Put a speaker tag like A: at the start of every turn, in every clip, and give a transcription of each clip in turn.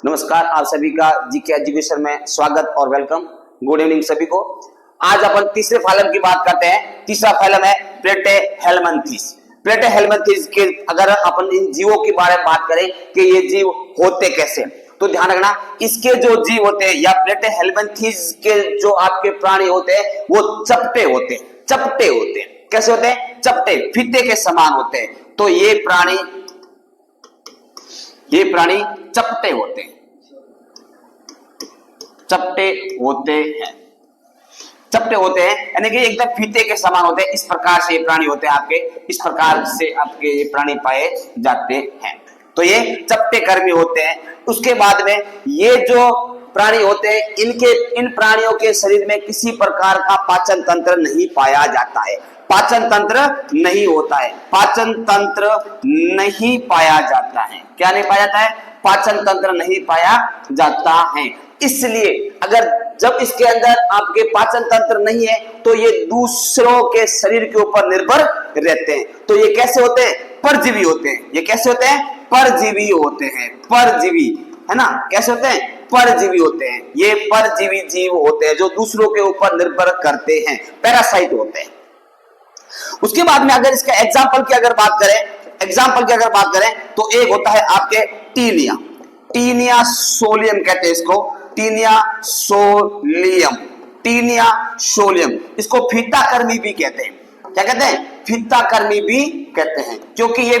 A: नमस्कार, आप सभी का जीके एजुकेशन में स्वागत और वेलकम। गुड इवनिंग सभी को। आज अपन तीसरे फाइलम की बात करते हैं। तीसरा फाइलम है प्लेटेहेल्मिन्थेस। प्लेटेहेल्मिन्थेस के अगर अपन इन जीवों के बारे में बात करें कि ये जीव होते कैसे, तो ध्यान रखना इसके जो जीव होते हैं या प्लेटेहेल्मिन्थेस के जो आपके प्राणी होते हैं वो चपटे होते हैं। चपटे होते हैं, कैसे होते हैं? चपटे, फीते के समान होते हैं। तो ये प्राणी चपटे होते हैं। चपटे होते हैं, चपटे होते हैं यानी कि एकदम फीते के समान होते हैं। इस प्रकार से ये प्राणी होते हैं आपके, इस प्रकार से आपके ये प्राणी पाए जाते हैं। तो ये चपटे कर्मी होते हैं। उसके बाद में ये जो प्राणी होते हैं, इन प्राणियों के शरीर में किसी प्रकार का पाचन तंत्र नहीं पाया जाता है। पाचन तंत्र नहीं होता है, पाचन तंत्र नहीं पाया जाता है। क्या नहीं पाया जाता है? पाचन तंत्र नहीं पाया जाता है। इसलिए अगर जब इसके अंदर आपके पाचन तंत्र नहीं है तो ये दूसरों के शरीर के ऊपर निर्भर रहते हैं। तो ये कैसे होते हैं? परजीवी होते हैं। ये कैसे होते हैं? परजीवी होते हैं। परजीवी है ना, कैसे होते हैं? परजीवी होते हैं। ये परजीवी जीव होते हैं जो दूसरों के ऊपर निर्भर करते हैं, पैरासाइट होते हैं। उसके बाद में अगर इसका एग्जाम्पल की अगर बात करें तो एक होता है आपके टीनिया। टीनिया सोलियम कहते हैं इसको, टीनिया सोलियम। इसको फीता कर्मी भी कहते हैं। क्या कहते हैं? फीता कर्मी भी कहते हैं, क्योंकि ये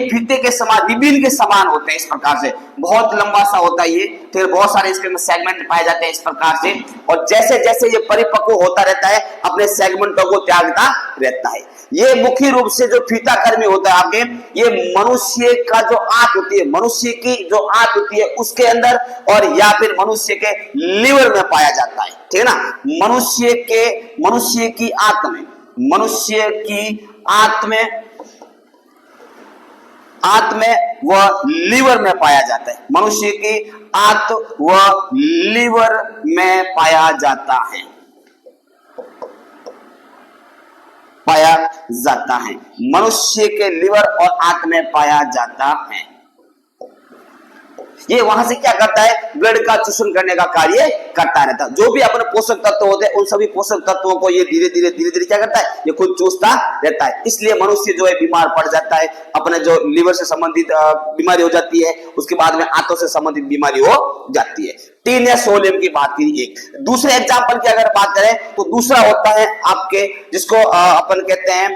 A: फीते के समान, रिबीन के समान होते हैं। इस प्रकार से बहुत लंबा सा होता है ये, फिर बहुत सारे इसके अंदर सेगमेंट पाए जाते हैं इस प्रकार से। और जैसे जैसे ये परिपक्व होता रहता है अपने सेगमेंटों को त्यागता रहता है। ये मुख्य रूप से जो फीता कर्मी होता है आपके, ये मनुष्य का जो आंत होती है, मनुष्य की जो आंत होती है उसके अंदर और या फिर मनुष्य के लिवर में पाया जाता है। ठीक है ना, मनुष्य की आंत में व लीवर में पाया जाता है। मनुष्य की आंत व लीवर में पाया जाता है। मनुष्य के लिवर और आंत में पाया जाता है। ये वहां से क्या करता है? ब्लड का चूषण करने का कार्य करता रहता है। जो भी अपने पोषक तत्व होते हैं उन सभी पोषक तत्वों को ये धीरे धीरे क्या करता है? ये खुद चूसता रहता है। इसलिए मनुष्य जो है बीमार पड़ जाता है। अपने जो लिवर से संबंधित बीमारी हो जाती है, उसके बाद में आंतों से संबंधित बीमारी हो जाती है। टीनिया सोलियम की बात की। एक दूसरे एग्जाम्पल की अगर बात करें तो दूसरा होता है आपके, जिसको अपन कहते हैं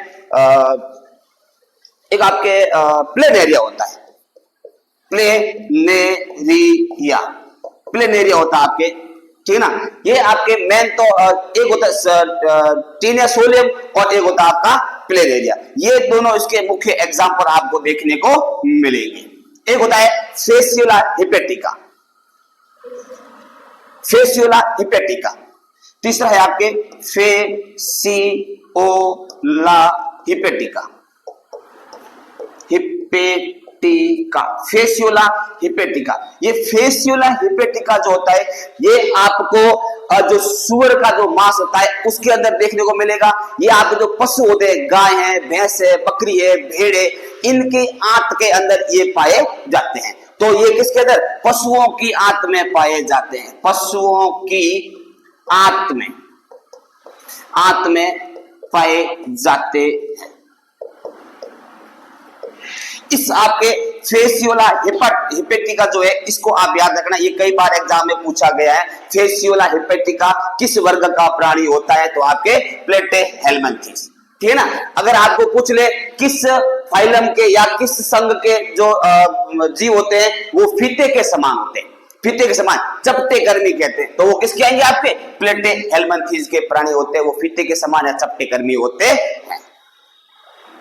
A: एक आपके प्लेनेरिया होता है। प्लेनेरिया होता है आपके, ठीक है ना। ये आपके मेन तो एक होता है टीनिया सोलियम और एक होता है आपका प्लेनेरिया। ये दोनों इसके मुख्य एग्जाम्पल आपको देखने को मिलेंगे। एक होता है फेसियोला हिपेटिका। तीसरा है आपके फेसियोला हिपेटिका। फेसियोला हिपेटिका। ये फेसियोला हिपेटिका जो होता है ये आपको जो सुअर का जो मांस होता है उसके अंदर देखने को मिलेगा। ये आपके जो पशु होते हैं, गाय है, भैंस है, बकरी है, भेड़ है, इनके आंत के अंदर ये पाए जाते हैं। तो ये किसके अंदर? पशुओं की आंत में पाए जाते हैं। पशुओं की आंत में पाए जाते हैं। इस आपके फेसियोला हिपेटिका जो है इसको आप याद रखना, ये कई बार एग्जाम में पूछा गया है। फेसियोला हिपेटिका किस वर्ग का प्राणी होता है? तो आपके प्लेटेहेल्मिन्थेस। ठीक है ना। अगर आपको पूछ ले किस फाइलम के या किस संघ के जो जीव होते हैं वो फीते के समान होते हैं, फीते के समान चपटे कर्मी कहते हैं, तो वो किसके आएंगे? आपके प्लेटेहेल्मिन्थेस के प्राणी होते हैं। वो फीते के समान या चपटे कर्मी होते हैं।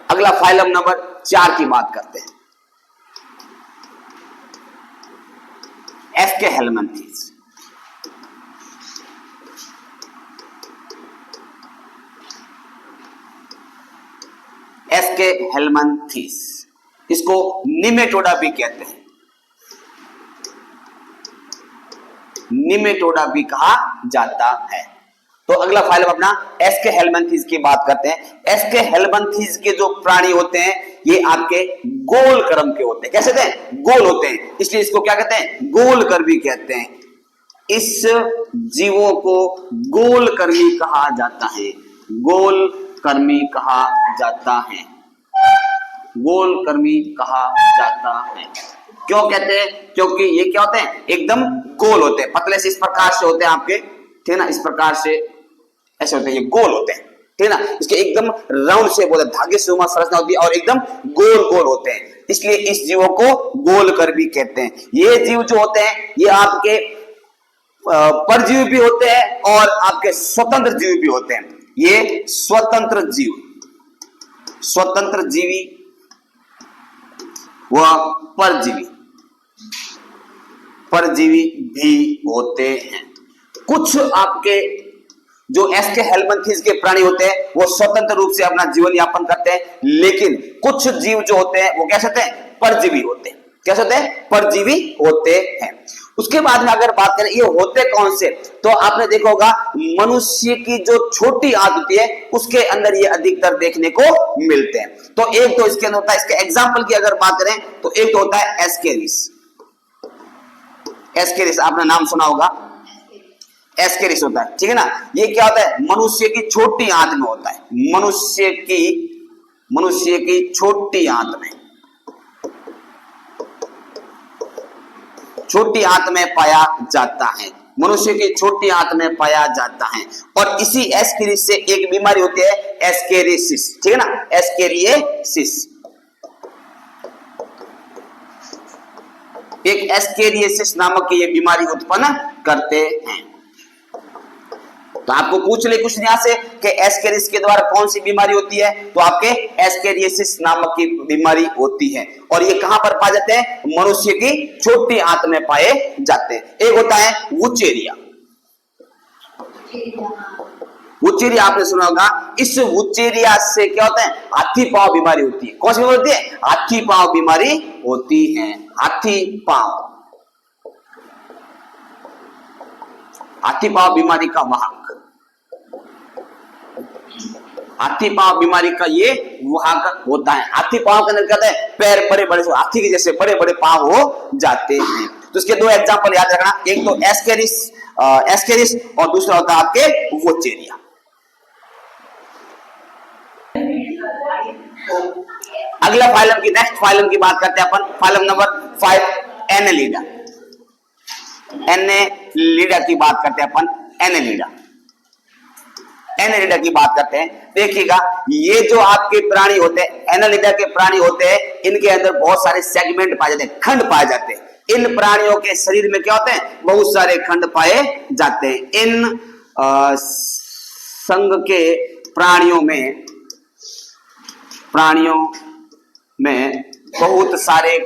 A: अगला फाइलम नंबर 4 की बात करते हैं, एस्केहेल्मिन्थेस। एस्केहेल्मिन्थेस इसको निमेटोडा भी कहते हैं। निमेटोडा भी कहा जाता है। तो अगला फाइलम अपना एस्के हेलमिंथेस की बात करते हैं। एस्के हेलमिंथेस के जो प्राणी होते हैं ये आपके गोल कर्म के होते हैं। कैसे होते हैं? गोल होते हैं, इसलिए इसको क्या कहते हैं? गोल कर्मी कहते हैं। इस जीवों को गोल कर्मी कहा जाता है। गोल कर्मी कहा जाता है। गोल कर्मी कहा जाता है। क्यों कहते हैं? क्योंकि ये क्या होते हैं? एकदम गोल होते हैं, पतले से इस प्रकार से होते हैं आपके, ठीक है ना, इस प्रकार से ऐसे होते हैं, ये गोल होते हैं, ठीक है ना, इसके एकदम राउंड शेप होता है, धागे से संरचना होती है और एकदम गोल गोल होते हैं, इसलिए इस जीवों को गोल कर्मी कहते हैं। ये जीव जो होते हैं ये आपके परजीवी भी होते हैं और आपके स्वतंत्र जीव भी होते हैं। ये स्वतंत्र जीव, स्वतंत्र जीवी व परजीवी, परजीवी भी होते हैं। कुछ आपके जो एस्के हेलमिंथेस के प्राणी होते हैं वो स्वतंत्र रूप से अपना जीवन यापन करते हैं, लेकिन कुछ जीव जो होते हैं वो कैसे होते हैं? परजीवी होते हैं। कैसे होते हैं? परजीवी होते हैं। उसके बाद में अगर बात करें ये होते कौन से, तो आपने देखा होगा मनुष्य की जो छोटी आंत होती है उसके अंदर ये अधिकतर देखने को मिलते हैं। तो एक तो इसके अंदर होता है, इसके एग्जाम्पल की अगर बात करें तो एक तो होता है एस्केरिस। एस्केरिस आपने नाम सुना होगा, एस्केरिस होता है, ठीक है ना। ये क्या होता है? मनुष्य की छोटी आंत में होता है, मनुष्य की छोटी आंत में, छोटी आंत में पाया जाता है, मनुष्य की छोटी आंत में पाया जाता है। और इसी एस्केरिस से एक बीमारी होती है एस्केरिसिस, ठीक है ना, एस्केरियसिस। एक एस्केरियसिस नामक की ये बीमारी उत्पन्न करते हैं। तो आपको पूछ ले कुछ यहां से कि एस्केरिस के द्वारा कौन सी बीमारी होती है, तो आपके एस्केरियसिस नामक की बीमारी होती है। और ये कहां पर पाए जाते हैं? मनुष्य की छोटी आंत में पाए जाते हैं। एक होता है वुचेरिया। वुचेरिया आपने सुना होगा। इस वुचेरिया से क्या होता है? हाथी पांव बीमारी होती है। कौन सी बीमारी होती है? हाथी पांव बीमारी होती है। हाथी पांव, हाथी पांव बीमारी का वाहक, हाथी पांव बीमारी का ये वाहक होता है। हाथी पांव के अंदर कहते हैं पैर बड़े बड़े, हाथी के जैसे बड़े बड़े पांव हो जाते हैं। तो इसके दो एग्जांपल याद रखना, एक तो एस्केरिस और दूसरा होता है आपके वुचेरिया। अगला फाइलम की, नेक्स्ट फाइलम की बात करते हैं अपन, फाइलम नंबर 5 एनेलिडा। एनेलिडा की बात करते हैं अपन, एनेलिडा, एनेलिडा की बात करते हैं। देखिएगा ये जो आपके प्राणी होते हैं, एनेलिडा के प्राणी होते हैं, इनके अंदर बहुत सारे सेगमेंट पाए जाते हैं, खंड पाए जाते हैं। इन प्राणियों के शरीर में क्या होते हैं? बहुत सारे खंड पाए जाते हैं। इन संघ के प्राणियों में बहुत सारे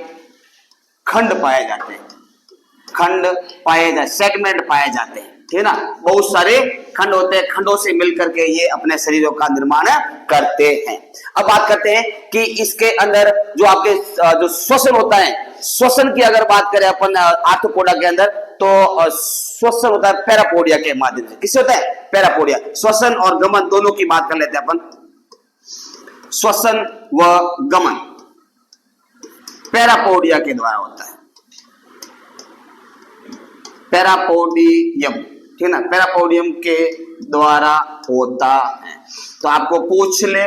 A: खंड पाए जाते हैं, खंड पाए जाते, सेगमेंट पाए जाते हैं, ठीक है ना। बहुत सारे खंड होते हैं, खंडों से मिलकर के ये अपने शरीरों का निर्माण करते हैं। अब बात करते हैं कि इसके अंदर जो आपके जो श्वसन होता है, श्वसन की अगर बात करें अपन आर्थ्रोपोडा के अंदर, तो श्वसन होता है पैरापोडिया के माध्यम से। किससे होता है? पैरापोडिया। श्वसन और गमन दोनों की बात कर लेते हैं अपन। श्वसन व गमन पैरापोडिया के द्वारा होता है, पैरापोडियम, ठीक है ना, पैरापोडियम के द्वारा होता है। तो आपको पूछ ले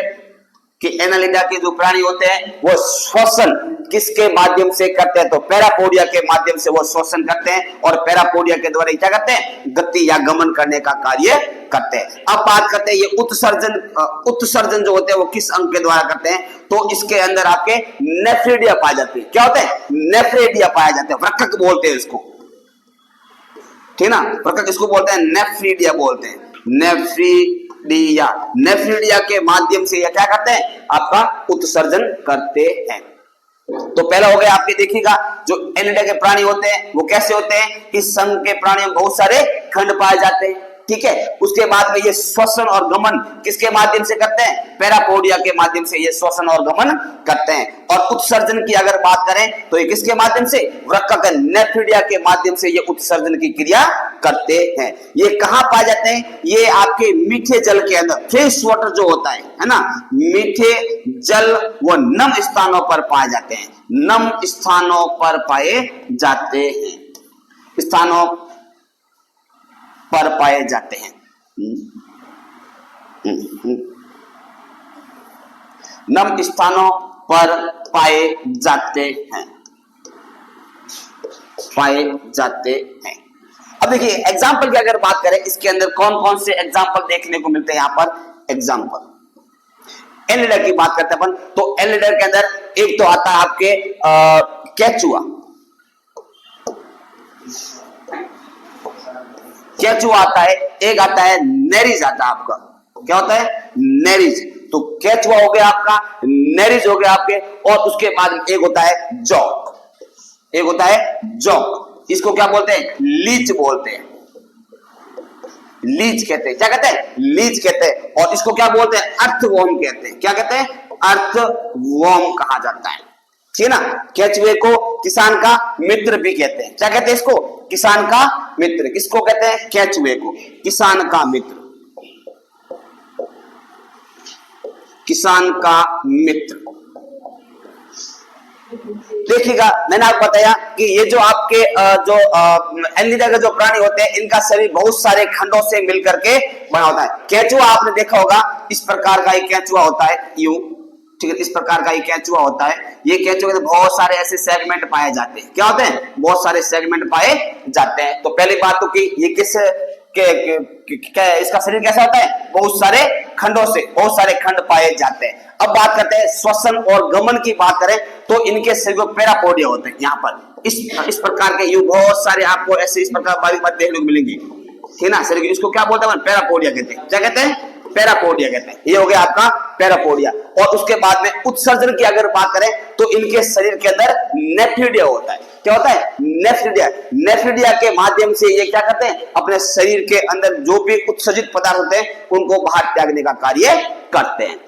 A: कि एनालिडा के जो प्राणी होते हैं वो श्वसन किसके माध्यम से करते हैं, तो पैरापोडिया के माध्यम से वो श्वसन करते हैं और पैरापोडिया के द्वारा क्या करते हैं? गति या गमन करने का कार्य करते हैं। अब बात करते हैं ये उत्सर्जन जो होते हैं वो किस अंग के द्वारा करते हैं, तो इसके अंदर आपके नेफ्रेडिया पाए जाते हैं। क्या होते हैं? नेफ्रेडिया पाए जाते हैं, वृक्क बोलते हैं इसको, ठीक ना, वृक्क इसको बोलते हैं नेफ्रीडिया बोलते हैं, नेफ्रीडिया। नेफ्रीडिया के माध्यम से ये क्या करते हैं? आपका उत्सर्जन करते हैं। तो पहला हो गया आपके, देखिएगा जो एनेलिडा के प्राणी होते हैं वो कैसे होते हैं? इस संघ के प्राणियों में बहुत सारे खंड पाए जाते हैं, ठीक है। उसके बाद में ये श्वसन और गमन किसके माध्यम से करते हैं? पैरापोडिया के माध्यम से ये श्वसन और गमन करते हैं। और उत्सर्जन की अगर बात करें तो ये किसके माध्यम से? वृक्क नेफ्रिडिया के माध्यम से ये उत्सर्जन की क्रिया करते हैं। ये कहां पाए जाते हैं? ये आपके मीठे जल के अंदर, फ्रेश वाटर जो होता है ना, मीठे जल व नम स्थानों पर पाए जाते हैं, नम स्थानों पर पाए जाते हैं, स्थानों पर पाए जाते हैं, नम स्थानों पर पाए जाते हैं, पाए जाते हैं। अब देखिए एग्जाम्पल की अगर बात करें, इसके अंदर कौन कौन से एग्जाम्पल देखने को मिलते हैं? यहां पर एग्जाम्पल एलिडर की बात करते हैं अपन, तो एलिडर के अंदर एक तो आता है आपके केचुआ, केचुआ आता है, एक आता है नेरिज आता है आपका, क्या होता है? नेरिज। तो केचुआ हो गया आपका, नेरिज हो गया आपके, और उसके बाद एक होता है जॉक, एक होता है जॉक, इसको क्या बोलते हैं? लीच बोलते हैं, लीच कहते हैं, क्या कहते हैं? लीच कहते हैं। और इसको क्या बोलते हैं? अर्थवॉर्म कहते हैं, क्या कहते हैं? अर्थवॉर्म कहा जाता है, ठीक है ना। केचुए को किसान का मित्र भी कहते हैं, क्या कहते हैं इसको? किसान का मित्र। किसको कहते हैं? केचुए को किसान का मित्र, किसान का मित्र। देखिएगा मैंने आपको बताया कि ये जो आपके जो एलिडा के जो प्राणी होते हैं, इनका शरीर बहुत सारे खंडों से मिलकर के बना होता है। केचुआ आपने देखा होगा, इस प्रकार का एक केचुआ होता है, यूं, ठीक है, इस प्रकार का एक केचुआ होता है। ये केचुए के बहुत सारे ऐसे सेगमेंट पाए जाते हैं, क्या होते हैं? बहुत सारे सेगमेंट पाए जाते हैं। तो पहली बात तो कि ये किस इसका शरीर कैसा होता है? बहुत सारे खंडों से, बहुत सारे खंड पाए जाते हैं। अब बात करते हैं श्वसन और गमन की बात करें तो इनके शरीर को पैरापोडिया होते हैं। यहाँ पर इस प्रकार के यू बहुत सारे आपको ऐसे इस प्रकार बारीक बात देखने को मिलेंगी, ठीक ना। शरीर इसको क्या बोलते हैं? पैरापोडिया कहते हैं, क्या कहते हैं? पैरापोडिया कहते हैं। ये हो गया आपका पैरापोडिया। और उसके बाद में उत्सर्जन की अगर बात करें तो इनके शरीर के अंदर नेफ्रिडिया होता है, क्या होता है? नेफ्रिडिया। नेफ्रिडिया के माध्यम से ये क्या करते हैं? अपने शरीर के अंदर जो भी उत्सर्जित पदार्थ होते हैं उनको बाहर त्यागने का कार्य करते हैं।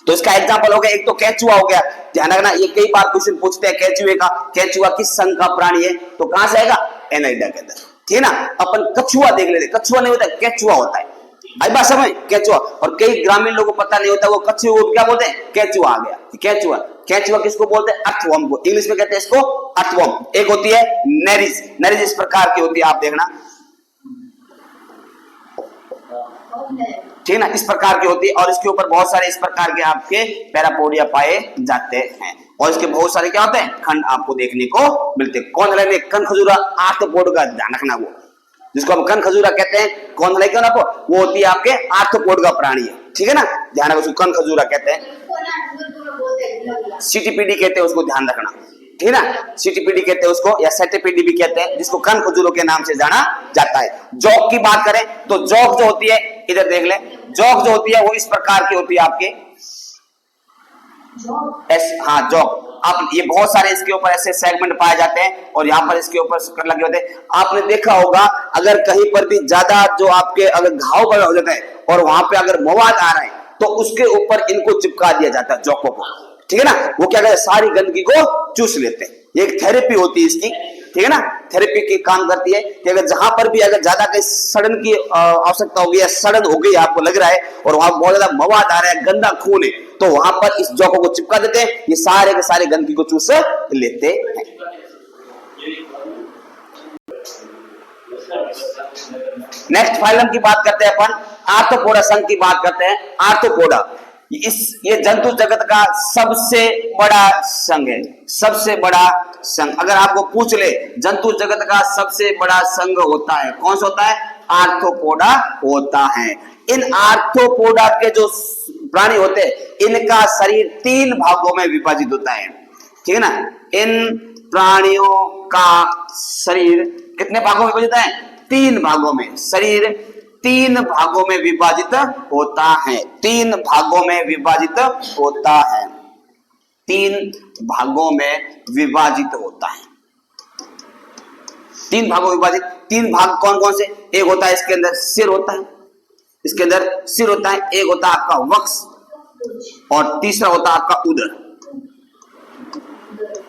A: तो इसका एग्जांपल हो गया, एक तो केचुआ हो गया, ध्यान रखना ये कई बार क्वेश्चन पूछते हैं केचुए का, केचुआ किस संघ का प्राणी है? तो कहां से आएगा? एनाइडा के अंदर, ठीक है ना। अपन कछुआ देख लेते, कछुआ नहीं होता, केचुआ होता है। आई बात समझ? केचुआ। और कई ग्रामीण लोगों को पता नहीं होता, वो कछुए को क्या बोलते हैं? केचुआ आ गया, केचुआ। केचुआ किसको बोलते हैं? अर्थवर्म को, इंग्लिश में कहते हैं इसको अर्थवर्म। एक होती है नेरिज, नेरिज इस प्रकार की होती है, आप देखना, ठीक है ना, इस प्रकार की होती है। और इसके ऊपर बहुत सारे इस प्रकार के आपके पैरापोडिया पाए जाते हैं। और इसके बहुत सारे क्या होते हैं? खंड आपको देखने को मिलते हैं। कौन है? कनखजूरा आर्थ्रोपोड का ध्यान रखना, वो जिसको हम कनखजूरा कहते हैं, कौन है क्यों ना, वो होती है आपके आर्थ्रोपोड का प्राणी है, ठीक है ना। ध्यान रखो, उसको कनखजूरा कहते हैं, सीटीपीडी कहते हैं उसको, ध्यान रखना, ठीक है ना। सीटीपीडी कहते हैं उसको, या सेटिपीडी भी कहते हैं, जिसको कनखजूरों के नाम से जाना जाता है। जॉक की बात करें तो जॉक जो होती है, इधर देख ले, जॉक जो होती है वो इस प्रकार की होती है आपके, हाँ जॉक। आप ये बहुत सारे इसके ऊपर ऐसे सेगमेंट पाए जाते हैं और यहाँ पर इसके ऊपर शक्कर लगे होते हैं। आपने देखा होगा अगर कहीं पर भी ज्यादा जो आपके अगर घाव बड़ा हो जाता है और वहां पे अगर मवाद आ रहा है तो उसके ऊपर इनको चिपका दिया जाता है, जॉकों को, ठीक है ना। वो क्या करते हैं? सारी गंदगी को चूस लेते हैं। ये एक थेरेपी होती है इसकी, ठीक है ना। थेरेपी की काम करती है कि अगर जहां पर भी अगर ज्यादा कहीं सड़न की आवश्यकता होगी या सड़न हो गई आपको लग रहा है और वहां बहुत ज्यादा मवाद आ रहा है, गंदा खून है, तो वहां पर इस जॉकों को चिपका देते हैं। ये सारे के सारे गंदगी को चूस लेते हैं। नेक्स्ट फाइलम की बात करते हैं अपन, आर्थ्रोपोडा संघ की बात करते हैं। आर्थ्रोपोडा ये जंतु जगत का सबसे बड़ा संघ है, सबसे बड़ा संघ। अगर आपको पूछ ले जंतु जगत का सबसे बड़ा संघ होता है, कौन सा होता है? आर्थ्रोपोडा होता है। इन आर्थ्रोपोडा के जो प्राणी होते हैं इनका शरीर 3 भागों में विभाजित होता है, ठीक है ना। इन प्राणियों का शरीर कितने भागों में विभाजित है? 3 भागों में। शरीर 3 भागों में विभाजित होता है, 3 भागों में विभाजित होता है, 3 भागों में विभाजित होता है, 3 भागों में विभाजित। 3 भाग कौन कौन से? एक होता है इसके अंदर सिर होता है, इसके अंदर सिर होता है, एक होता है आपका वक्ष और तीसरा होता है आपका उदर,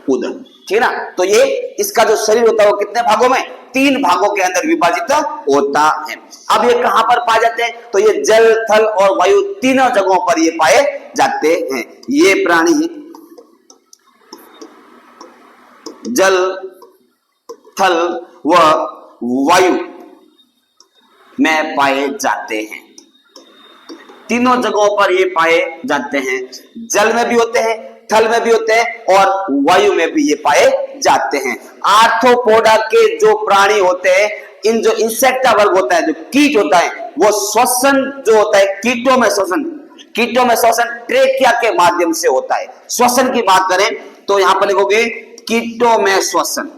A: उदर, ठीक है ना। तो ये इसका जो शरीर होता है वो कितने भागों में, 3 भागों के अंदर विभाजित होता है। अब ये कहां पर पाए जाते हैं, तो ये जल, थल और वायु तीनों जगहों पर ये पाए जाते हैं। ये प्राणी जल, थल व वायु में पाए जाते हैं, तीनों जगहों पर ये पाए जाते हैं। जल में भी होते हैं, थल में भी होते हैं और वायु में भी ये पाए जाते हैं। आर्थ्रोपोडा के जो प्राणी होते हैं, इन जो इंसेक्टा वर्ग होता है, जो कीट होता है, वो श्वसन जो होता है, कीटों में श्वसन ट्रेकिया के माध्यम से होता है। श्वसन की बात करें तो यहां पर लिखोगे कीटों में श्वसन,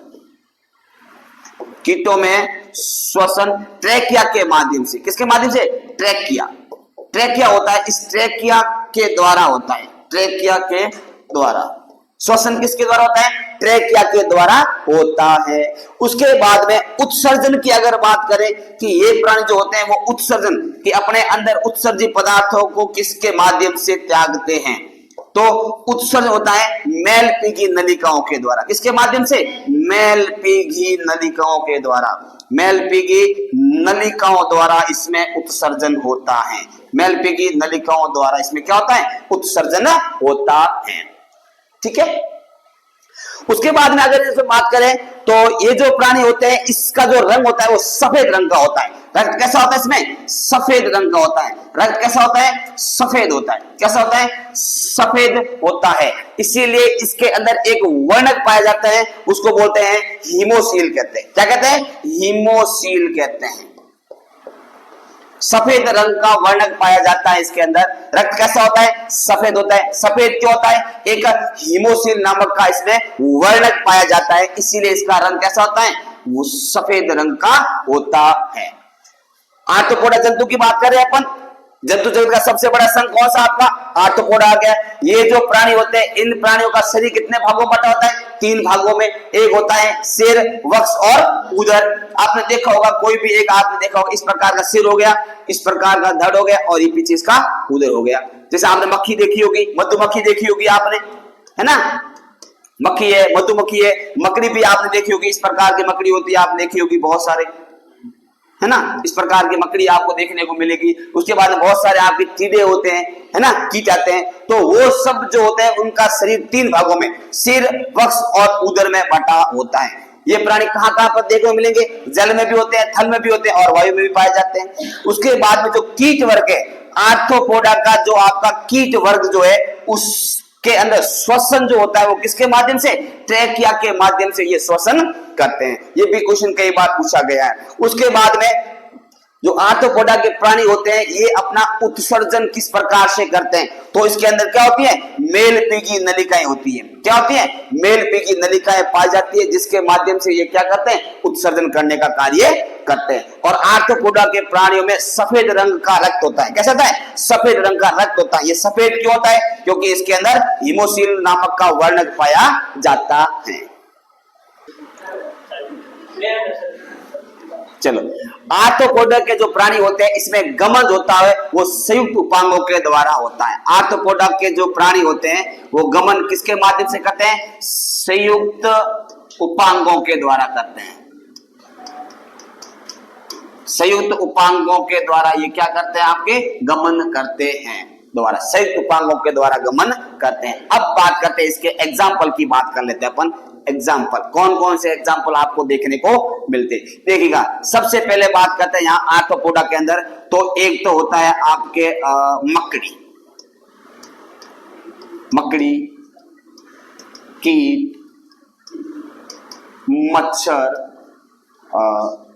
A: कीटों में श्वसन ट्रेकिया के माध्यम से। किसके माध्यम से, ट्रेकिया, ट्रेकिया होता है, इस ट्रेकिया के द्वारा होता है, ट्रेकिया के द्वारा। श्वसन किसके द्वारा होता है, ट्रेकिया के द्वारा होता है। उसके बाद में उत्सर्जन की अगर बात करें कि ये प्राणी जो होते हैं वो उत्सर्जन कि अपने अंदर उत्सर्जित पदार्थों को किसके माध्यम से त्यागते हैं, तो उत्सर्जन होता है मेलपीघी नलिकाओं के द्वारा। किसके माध्यम से, मेलपीघी नलिकाओं के द्वारा, मेलपीघी नलिकाओं द्वारा इसमें उत्सर्जन होता है। मेलपीघी नलिकाओं द्वारा इसमें क्या होता है, उत्सर्जन होता है, ठीक है। उसके बाद में अगर इसमें बात करें तो ये जो प्राणी होते हैं इसका जो रंग होता है वो सफेद रंग का होता है। रक्त कैसा होता है, इसमें सफेद रंग का होता है। रक्त कैसा होता है, सफेद होता है। कैसा होता है, सफेद होता है। इसीलिए इसके अंदर एक वर्णक पाया जाता है, उसको बोलते हैं हीमोसील कहते हैं। क्या कहते हैं, हीमोसील कहते हैं। सफेद रंग का वर्णक पाया जाता है इसके अंदर। रक्त कैसा होता है, सफेद होता है। सफेद क्यों होता है, एक हीमोसील नामक का इसमें वर्णक पाया जाता है, इसीलिए इसका रंग कैसा होता है, वो सफेद रंग का होता है। आर्थ्रोपोडा जंतु की बात कर रहे हैं अपन। जंतु जगत का सबसे बड़ा संघ कौन सा, आपका आर्थ्रोपोडा आ गया। ये जो प्राणी होते हैं, इन प्राणियों का शरीर कितने भागों में बटा होता है, 3 भागों में। एक होता है सिर, वक्ष और उदर। आपने देखा होगा, कोई भी एक आपने देखा होगा, इस प्रकार का सिर हो गया, इस प्रकार का धड़ हो गया और ये पीछे इसका उदर हो गया। जैसे आपने मक्खी देखी होगी, मधुमक्खी देखी होगी आपने, है ना, मक्खी है, मधुमक्खी है। मकड़ी भी आपने देखी होगी, इस प्रकार की मकड़ी होती है, आपने देखी होगी बहुत सारे, है ना, इस प्रकार की मकड़ी आपको देखने को मिलेगी। उसके बाद में बहुत सारे आपके कीड़े होते हैं, है ना, कीट आते हैं। तो वो सब जो होते हैं उनका शरीर 3 भागों में, सिर, वक्ष और उदर में बटा होता है। ये प्राणी कहां कहां पर देखने को मिलेंगे, जल में भी होते हैं, थल में भी होते हैं और वायु में भी पाए जाते हैं। उसके बाद में जो कीट वर्ग है, आर्थ्रोपोडा का जो आपका कीट वर्ग जो है, उसके अंदर श्वसन जो होता है वो किसके माध्यम से, ट्रेकिया के माध्यम से ये श्वसन करते हैं। ये भी क्वेश्चन कई बार पूछा गया है। उसके बाद में जो आर्थ्रोपोडा के प्राणी होते हैं, ये अपना उत्सर्जन किस प्रकार से करते हैं, तो इसके अंदर क्या होती है, मेलपीघी नलिकाएं होती है। क्या होती है, मेलपीघी नलिकाएं पाई जाती है, जिसके माध्यम से ये क्या करते हैं, उत्सर्जन करने का कार्य करते हैं। और आर्थ्रोपोडा के प्राणियों में सफेद रंग का रक्त होता है। कैसा होता है, सफेद रंग का रक्त होता है। ये सफेद क्यों होता है, क्योंकि इसके अंदर हीमोसील नामक का वर्णक पाया जाता है। चलो, आर्थ्रोपोडा के जो प्राणी होते हैं इसमें गमन होता है वो संयुक्त उपांगों के द्वारा होता है। आर्थ्रोपोडा के जो प्राणी होते हैं वो गमन किसके माध्यम से करते हैं, संयुक्त उपांगों के द्वारा करते हैं। संयुक्त उपांगों के द्वारा ये क्या करते हैं, आपके गमन करते हैं, द्वारा संयुक्त उपांगों के द्वारा गमन करते हैं। अब बात करते हैं इसके एग्जाम्पल की, बात कर लेते हैं अपन। एग्जाम्पल कौन कौन से एग्जाम्पल आपको देखने को मिलते, देखिएगा। सबसे पहले बात करते हैं यहाँ आर्थ्रोपोडा के अंदर, तो एक तो होता है आपके मकड़ी, मकड़ी, कीट, मच्छर,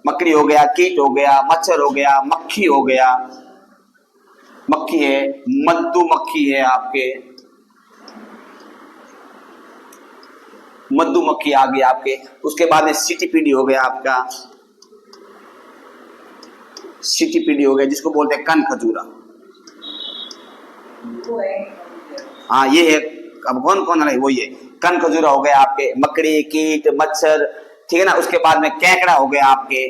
A: मकड़ी हो गया, कीट हो गया, मच्छर हो गया, मक्खी हो गया, मक्खी है, मधुमक्खी है, आपके मधुमक्खी आ गई आपके। उसके बाद में सिटीपीडी हो गया आपका, सिटीपीडी हो गया जिसको बोलते हैं कन खजूरा। हाँ ये है, अब कौन कौन है, वो ये कन खजूरा हो गया आपके, मकड़ी, कीट, मच्छर, ठीक है ना। उसके बाद में केकड़ा हो गया आपके,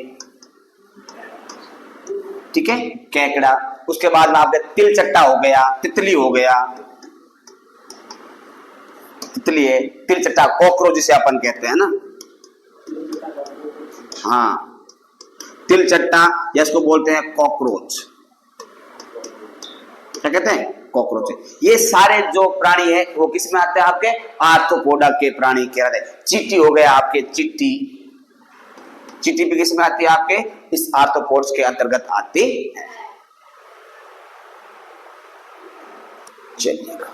A: ठीक है, केकड़ा। उसके बाद में आपके तिलचट्टा हो गया, तितली हो गया, तितली है, तिलचट्टा कॉकरोच जिसे अपन कहते हैं ना, हाँ तिलचट्टा, या इसको बोलते हैं कॉकरोच। क्या कहते हैं? कॉकरोच। ये सारे जो प्राणी है वो किस में आते हैं? आपके आर्थ्रोपोडा के प्राणी कहलाते हैं। चींटी हो गया आपके, चींटी, चींटी भी किस में आती है? आपके इस आर्थ्रोपोड्स के अंतर्गत आती है। चलिएगा,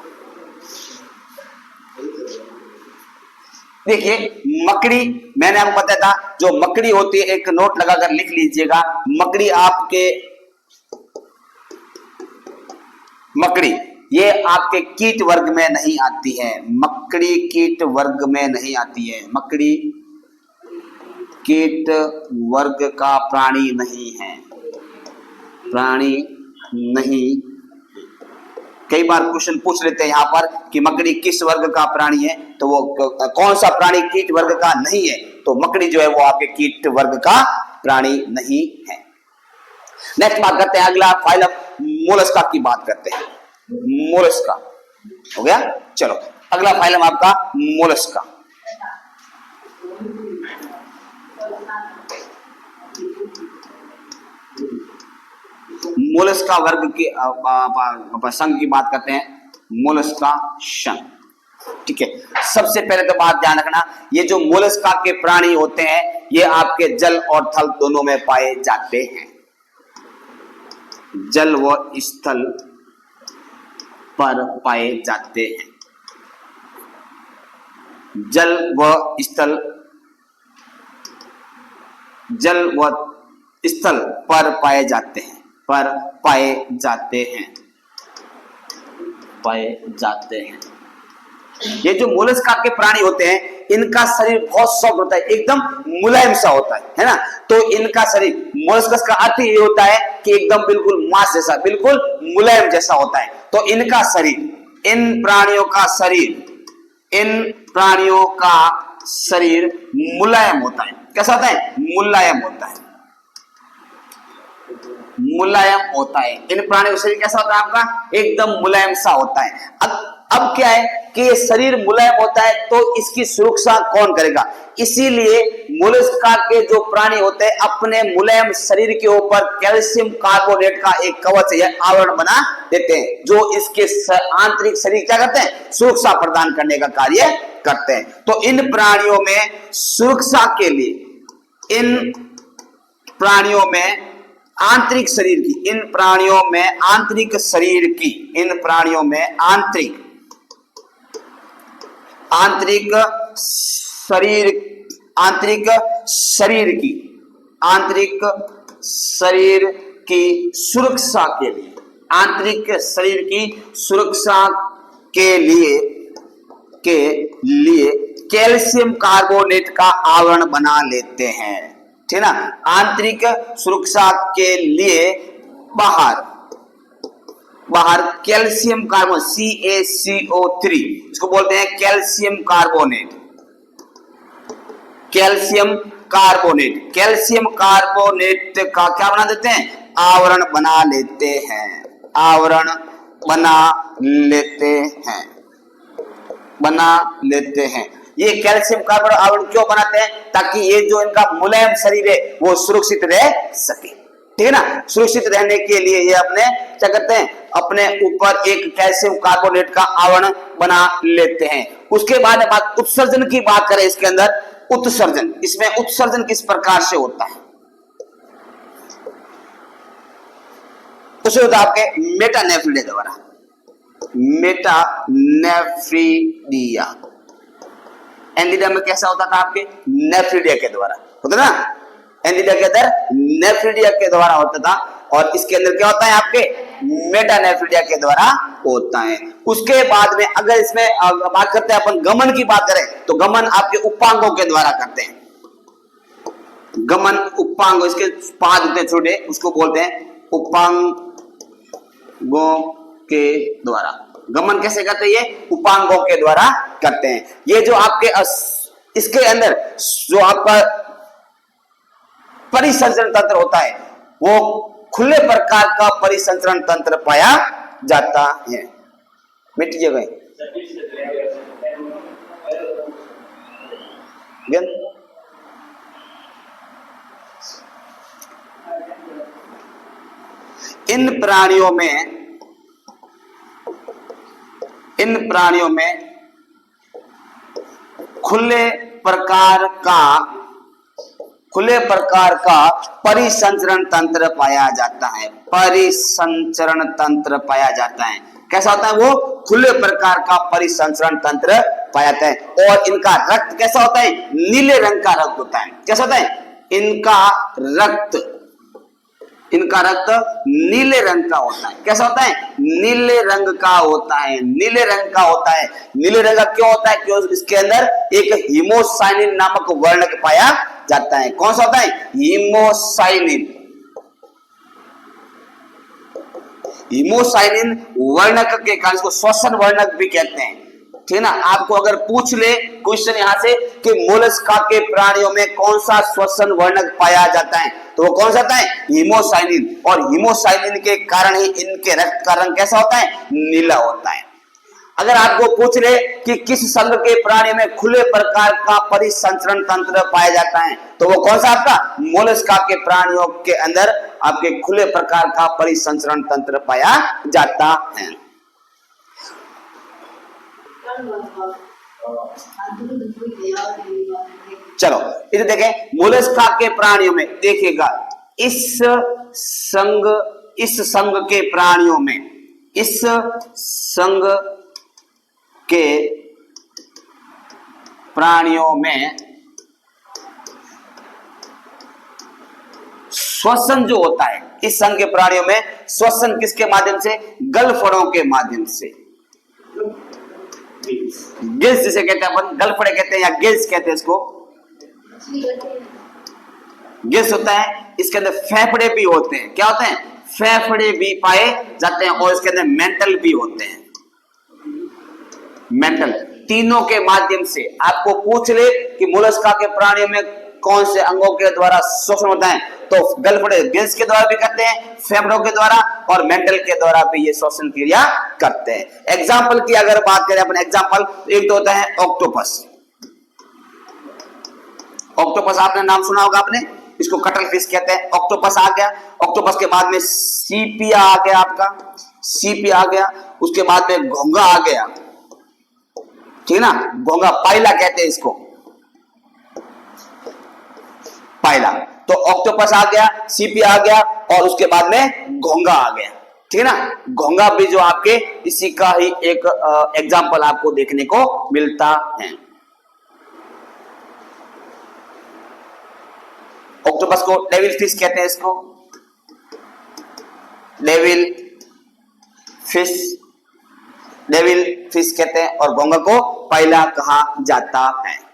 A: देखिए मकड़ी, मैंने आपको बताया था जो मकड़ी होती है, एक नोट लगाकर लिख लीजिएगा। मकड़ी आपके, मकड़ी ये आपके कीट वर्ग में नहीं आती है। मकड़ी कीट वर्ग में नहीं आती है। मकड़ी कीट वर्ग का प्राणी नहीं है, प्राणी नहीं। कई बार क्वेश्चन पूछ लेते हैं यहाँ पर कि मकड़ी किस वर्ग का प्राणी है, तो वो कौन सा प्राणी कीट वर्ग का नहीं है, तो मकड़ी जो है वो आपके कीट वर्ग का प्राणी नहीं है। नेक्स्ट बात करते हैं, अगला फाइलम मोलस्का की बात करते हैं। मोलस्का हो गया, चलो अगला फाइलम आपका मोलस्का। मोलस्का वर्ग की संघ की बात करते हैं, मोलस्का संघ। ठीक है, सबसे पहले तो बात ध्यान रखना, ये जो मोलस्का के प्राणी होते हैं ये आपके जल और थल दोनों में पाए जाते हैं। जल व स्थल पर पाए जाते हैं। जल व स्थल, जल व स्थल पर पाए जाते हैं, पर पाए जाते हैं, पाए जाते हैं। ये जो मोलस्का के प्राणी होते हैं इनका शरीर बहुत सॉफ्ट होता है, एकदम मुलायम सा होता है ना। तो इनका शरीर, मोलस्कस का अर्थ ये होता है कि एकदम बिल्कुल मांस जैसा, बिल्कुल मुलायम जैसा होता है। तो इनका शरीर, इन प्राणियों का शरीर, इन प्राणियों का शरीर मुलायम होता है। कैसा होता है? मुलायम होता है, मुलायम होता है। इन प्राणियों का शरीर कैसा होता है? आपका एकदम मुलायम सा होता है। अब क्या है कि ये शरीर मुलायम होता है तो इसकी सुरक्षा कौन करेगा? इसीलिए मोलस्का के जो प्राणी होते हैं अपने मुलायम शरीर के ऊपर कैल्शियम कार्बोनेट का एक कवच या आवरण बना देते हैं, जो इसके आंतरिक शरीर क्या करते हैं? सुरक्षा प्रदान करने का कार्य करते हैं। तो इन प्राणियों में सुरक्षा के लिए, इन प्राणियों में आंतरिक शरीर की, इन प्राणियों में आंतरिक शरीर की, इन प्राणियों में आंतरिक, आंतरिक शरीर, आंतरिक शरीर की, आंतरिक शरीर की सुरक्षा के लिए, आंतरिक शरीर की सुरक्षा के लिए कैल्शियम कार्बोनेट का आवरण बना लेते हैं। ठीक ना, आंतरिक सुरक्षा के लिए बाहर कैल्शियम कार्बोनेट, CaCO3, इसको बोलते हैं calcium carbonate. Calcium carbonate, calcium carbonate का क्या बना देते हैं? आवरण बना लेते हैं, आवरण बना लेते हैं, बना लेते हैं। ये कैल्शियम कार्बोनेट आवरण क्यों बनाते हैं? ताकि ये जो इनका मुलायम शरीर है वो सुरक्षित रह सके। ठीक है ना, सुरक्षित रहने के लिए ये अपने क्या करते हैं? अपने ऊपर एक कैल्शियम कार्बोनेट का आवरण बना लेते हैं। उसके बाद बात उत्सर्जन की बात करें, इसके अंदर उत्सर्जन, इसमें उत्सर्जन किस प्रकार से होता है? उसे होता है आपके मेटानेफ्रिडिया द्वारा, मेटानेफ्रिडिया। एंडिडिया में कैसा होता था? आपके नेफ्रिडिया के द्वारा होता था। एंडिडिया के अंदर नेफ्रिडिया के द्वारा होता था, और इसके अंदर क्या होता है? आपके मेटानेफ्रिडिया के द्वारा होता है। उसके बाद में अगर इसमें बात करते हैं अपन गमन की बात करें, तो गमन आपके उपांगों के द्वारा करते हैं। गमन उपांग, इसके पांच होते हैं छोटे, उसको बोलते हैं उपांगों के द्वारा। गमन कैसे करते हैं? ये उपांगों के द्वारा करते हैं। ये जो आपके इसके अंदर जो आपका परिसर्जन तंत्र होता है वो खुले प्रकार का परिसंचरण तंत्र पाया जाता है। मिट गए इन प्राणियों में खुले प्रकार का परिसंचरण तंत्र पाया जाता है। परिसंचरण तंत्र पाया जाता है। कैसा होता है वो? खुले प्रकार का परिसंचरण तंत्र पाया जाता है। और इनका रक्त कैसा होता है? नीले रंग का रक्त होता है। कैसा होता है? इनका रक्त नीले रंग का होता है। कैसा होता है? नीले रंग का होता है। नीले रंग का होता है। नीले रंग का क्यों होता है? क्योंकि इसके अंदर एक हीमोसाइनिन नामक वर्णक पाया जाता है। कौन सा होता है? हीमोसाइनिन। हीमोसाइनिन वर्णक के कारण इसको श्वसन वर्णक भी कहते हैं। ठीक है ना? आपको अगर पूछ ले क्वेश्चन यहां से कि मोलस्का के प्राणियों में कौन सा श्वसन वर्णक पाया जाता है, तो वो कौन सा होता है? हीमोसाइनिन। और हीमोसाइनिन के कारण ही इनके रक्त का रंग कैसा होता है? नीला होता है। अगर आपको पूछ ले कि किस संघ के प्राणी में खुले प्रकार का परिसंचरण तंत्र पाया जाता है, तो वो कौन सा आपका? मोलस्का के प्राणियों के अंदर आपके खुले प्रकार का परिसंचरण तंत्र पाया जाता है। चलो इधर देखें, मोलस्का के प्राणियों में देखिएगा, इस संघ के प्राणियों में श्वसन जो होता है, इस संघ के प्राणियों में श्वसन किसके माध्यम से? गलफड़ों के माध्यम से। गिल्स जिसे कहते हैं अपन, गलफड़े कहते हैं या गिल्स कहते हैं इसको। गिल्स होता है, इसके अंदर फेफड़े भी होते हैं। क्या होते हैं? फेफड़े भी पाए जाते हैं। और इसके अंदर मेंटल भी होते हैं। मेंटल, तीनों के माध्यम से आपको पूछ ले कि मोलस्का के प्राणियों में कौन से अंगों के द्वारा श्वसन होता है, तो गलफड़े गिल्स के द्वारा भी करते हैं, फेफड़ों के द्वारा और मेंटल के द्वारा भी ये श्वसन क्रिया करते हैं। एग्जाम्पल की अगर बात करें अपन, एग्जाम्पल एक तो होता है ऑक्टोपस। ऑक्टोपस आपने नाम सुना होगा आपने, इसको कटल फिश कहते हैं। ऑक्टोपस आ गया, ऑक्टोपस के बाद में सीपिया आ गया, आपका सीपिया आ गया, उसके बाद में घोंगा आ गया। ठीक है ना? घोंगा, पाइला कहते हैं इसको, पाइला। तो ऑक्टोपस आ गया, सीपी आ गया और उसके बाद में घोंगा आ गया। ठीक है ना? घोंगा भी जो आपके इसी का ही एक एग्जाम्पल आपको देखने को मिलता है। ऑक्टोपस को डेविल फिश कहते हैं, इसको डेविल फिश कहते हैं, और घोंगा को पाइला कहा जाता है।